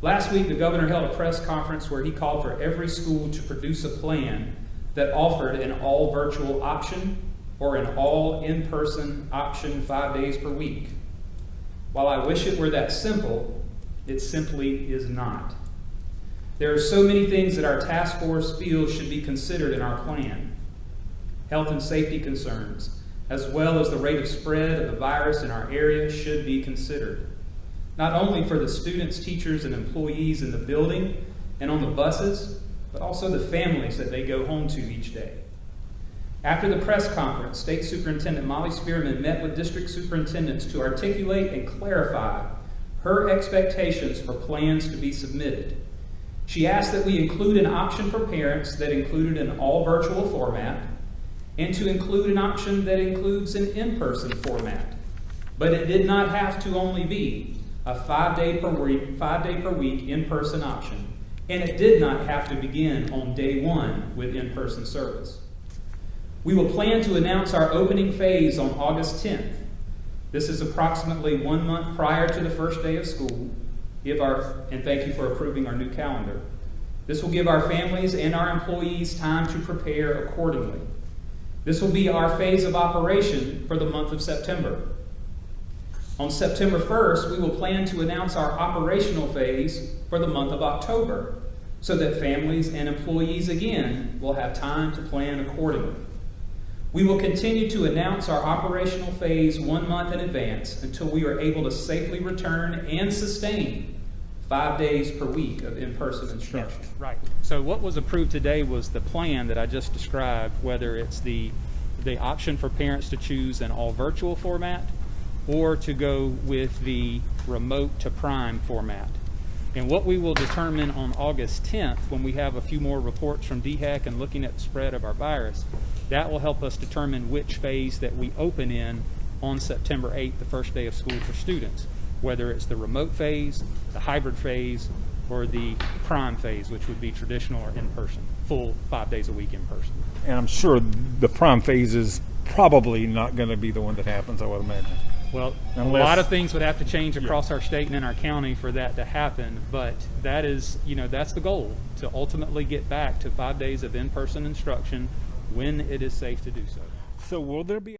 Last week, the governor held a press conference where he called for every school to produce a plan that offered an all virtual option or an all in-person option 5 days per week. While I wish it were that simple, it simply is not. There are so many things that our task force feels should be considered in our plan. Health and safety concerns, as well as the rate of spread of the virus in our area, should be considered. Not only for the students, teachers, and employees in the building and on the buses, but also the families that they go home to each day. After the press conference, State Superintendent Molly Spearman met with district superintendents to articulate and clarify her expectations for plans to be submitted. She asked that we include an option for parents that included an all virtual format and to include an option that includes an in-person format. But it did not have to only be a 5 day per week in-person option, and it did not have to begin on day one with in-person service. We will plan to announce our opening phase on August 10th. This is approximately 1 month prior to the first day of school, and thank you for approving our new calendar. This will give our families and our employees time to prepare accordingly. This will be our phase of operation for the month of September. On September 1st, we will plan to announce our operational phase for the month of October, so that families and employees again will have time to plan accordingly. We will continue to announce our operational phase 1 month in advance until we are able to safely return and sustain 5 days per week of in-person instruction. Yeah, right. So what was approved today was the plan that I just described, whether it's the option for parents to choose an all virtual format or to go with the remote to prime format. And what we will determine on August 10th, when we have a few more reports from DHEC and looking at the spread of our virus, that will help us determine which phase that we open in on September 8th, the first day of school for students, whether it's the remote phase, the hybrid phase, or the prime phase, which would be traditional or in-person, full 5 days a week in person. And I'm sure the prime phase is probably not going to be the one that happens, I would imagine. Well, a lot of things would have to change across our state and in our county for that to happen, but that is, that's the goal, to ultimately get back to 5 days of in-person instruction when it is safe to do so. So will there be